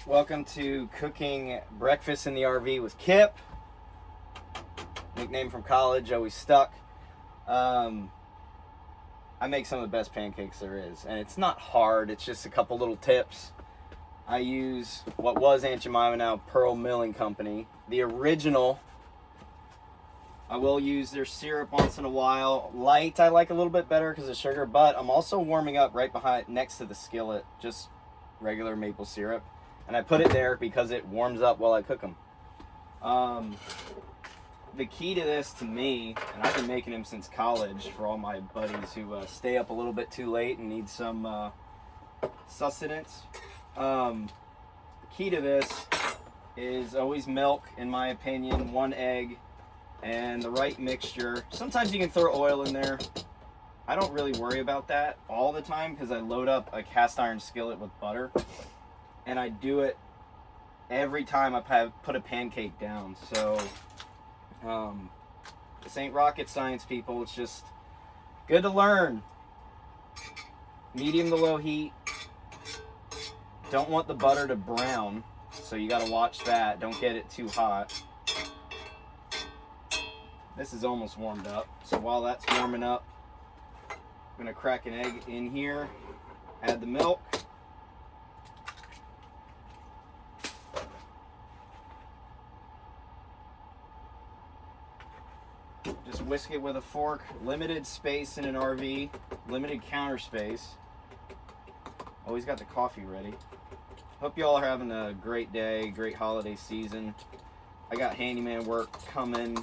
Welcome to Cooking Breakfast in the RV with Kip. Nickname from college, always stuck. I make some of the best pancakes there is, and it's not hard, it's just a couple little tips. I use what was Aunt Jemima, now Pearl Milling Company. The original. I will use their syrup once in a while. Light I like a little bit better because of sugar, but I'm also warming up right behind, next to the skillet, just regular maple syrup. And I put it there because it warms up while I cook them. The key to this, to me, and I've been making them since college for all my buddies who stay up a little bit too late and need some sustenance. The key to this is always milk, in my opinion, 1 egg, and the right mixture. Sometimes you can throw oil in there. I don't really worry about that all the time because I load up a cast iron skillet with butter. And I do it every time I put a pancake down. So this ain't rocket science, people. It's just good to learn. Medium to low heat. Don't want the butter to brown, so you got to watch that. Don't get it too hot. This is almost warmed up. So while that's warming up, I'm going to crack an egg in here, add the milk. Just whisk it with a fork. Limited space in an RV, limited counter space. Always got the coffee ready. Hope you all are having a great day, great holiday season. I got handyman work coming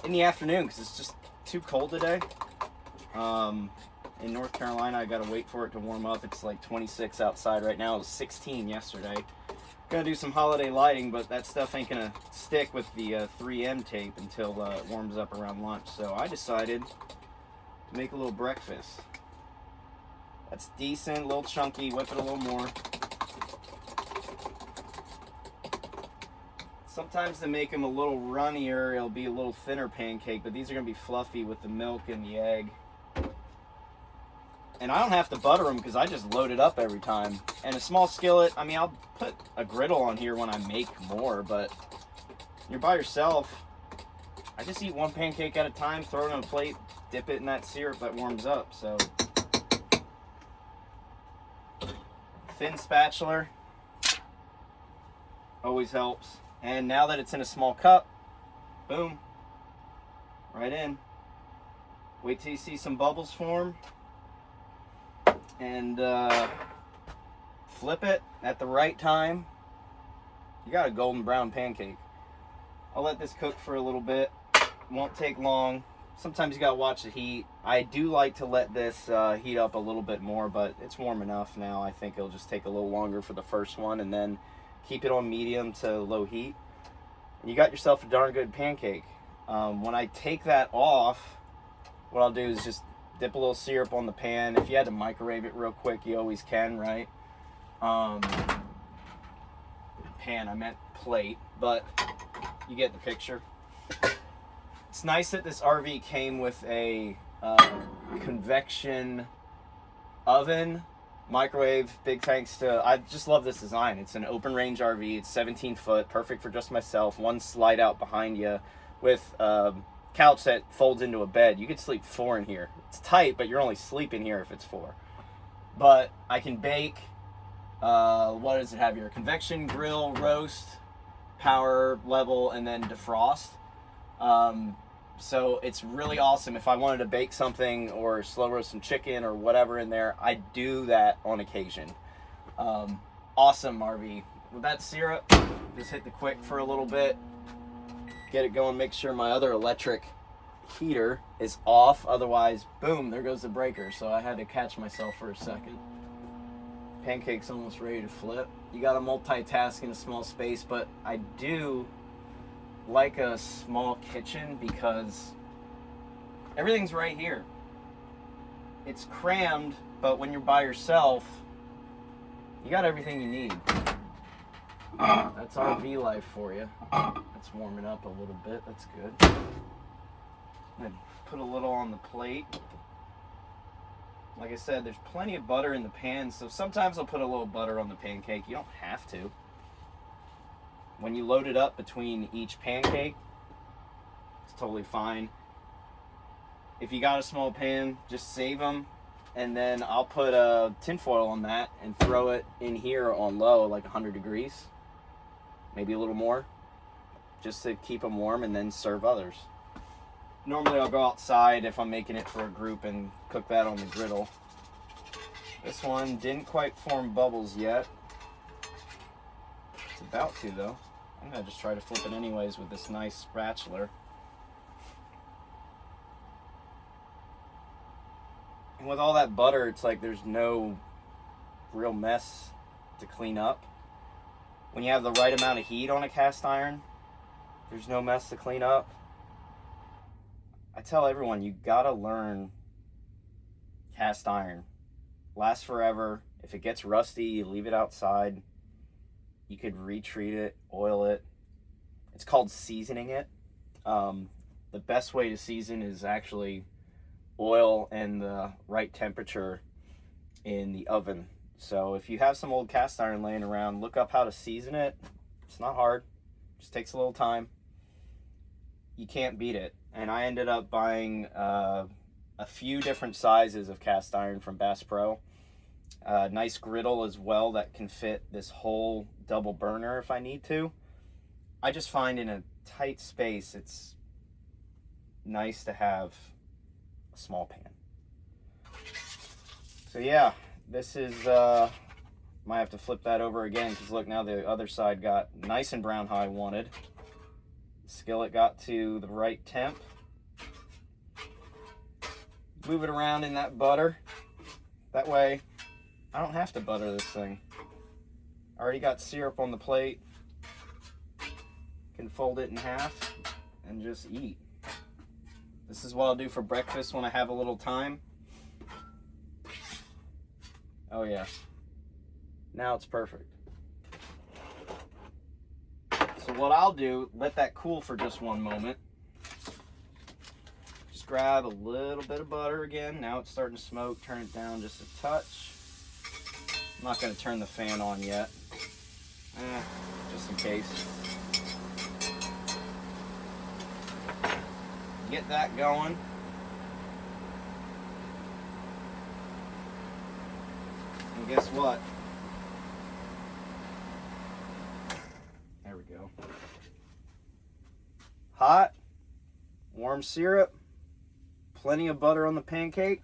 in the afternoon because it's just too cold today. In North Carolina, I gotta wait for it to warm up. It's like 26 outside right now. It was 16 yesterday. Gonna do some holiday lighting, but that stuff ain't gonna stick with the 3M tape until it warms up around lunch. So I decided to make a little breakfast. That's decent, a little chunky, whip it a little more. Sometimes to make them a little runnier, it'll be a little thinner pancake, but these are gonna be fluffy with the milk and the egg. And I don't have to butter them because I just load it up every time. And a small skillet, I mean, I'll put a griddle on here when I make more, but you're by yourself. I just eat 1 pancake at a time, throw it on a plate, dip it in that syrup that warms up. So, thin spatula always helps. And now that it's in a small cup, boom, right in. Wait till you see some bubbles form. And flip it at the right time. You got a golden brown pancake. I'll let this cook for a little bit. Won't take long. Sometimes you gotta watch the heat. I do like to let this heat up a little bit more, but it's warm enough now. I think it'll just take a little longer for the first one, and then keep it on medium to low heat. And you got yourself a darn good pancake. When I take that off, what I'll do is just dip a little syrup on the pan. If you had to microwave it real quick, you always can, right? Pan, I meant plate, but you get the picture. It's nice that this RV came with a convection oven, microwave, big thanks to, I just love this design. It's an open range RV, it's 17 foot, perfect for just myself. One slide out behind you with couch that folds into a bed. You could sleep 4 in here. It's tight, but you're only sleeping here if it's 4. But I can bake. What does it have here? Convection grill, roast, power level, and then defrost. So it's really awesome. If I wanted to bake something or slow roast some chicken or whatever in there, I do that on occasion. Awesome RV. With that syrup, just hit the quick for a little bit. Get it going, make sure my other electric heater is off, otherwise, boom, there goes the breaker. So I had to catch myself for a second. Pancake's almost ready to flip. You gotta multitask in a small space, but I do like a small kitchen because everything's right here. It's crammed, but when you're by yourself, you got everything you need. That's RV life for you. It's warming up a little bit. That's good. I'm gonna put a little on the plate. Like I said, there's plenty of butter in the pan, so sometimes I'll put a little butter on the pancake. You don't have to. When you load it up between each pancake, it's totally fine. If you got a small pan, just save them, and then I'll put a tinfoil on that and throw it in here on low, like 100 degrees, maybe a little more, just to keep them warm, and then serve others. Normally I'll go outside if I'm making it for a group and cook that on the griddle. This one didn't quite form bubbles yet. It's about to though. I'm gonna just try to flip it anyways with this nice spatula. And with all that butter, it's like there's no real mess to clean up. When you have the right amount of heat on a cast iron, there's no mess to clean up. I tell everyone, you gotta learn cast iron. Lasts forever. If it gets rusty, you leave it outside. You could retreat it, oil it. It's called seasoning it. The best way to season is actually oil and the right temperature in the oven. So if you have some old cast iron laying around, look up how to season it. It's not hard. It just takes a little time. You can't beat it. And I ended up buying a few different sizes of cast iron from Bass Pro. Nice griddle as well that can fit this whole double burner if I need to. I just find in a tight space it's nice to have a small pan. So yeah, this is might have to flip that over again, because look, now the other side got nice and brown how I wanted. The skillet got to the right temp. Move it around in that butter. That way I don't have to butter this thing. I already got syrup on the plate. Can fold it in half and just eat. This is what I'll do for breakfast when I have a little time. Oh yeah. Now it's perfect. So what I'll do, let that cool for just one moment. Just grab a little bit of butter again. Now it's starting to smoke. Turn it down just a touch. I'm not going to turn the fan on yet. Just in case. Get that going. And guess what? There we go. Hot, warm syrup, plenty of butter on the pancake.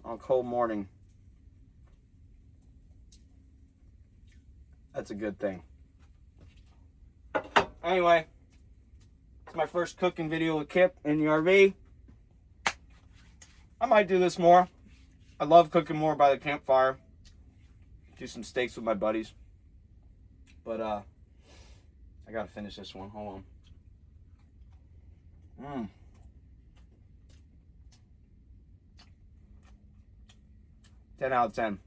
On a cold morning. That's a good thing. Anyway, it's my first cooking video with Kip in the RV. I might do this more. I love cooking more by the campfire. Do some steaks with my buddies. But I gotta finish this one. Hold on. 10 out of 10.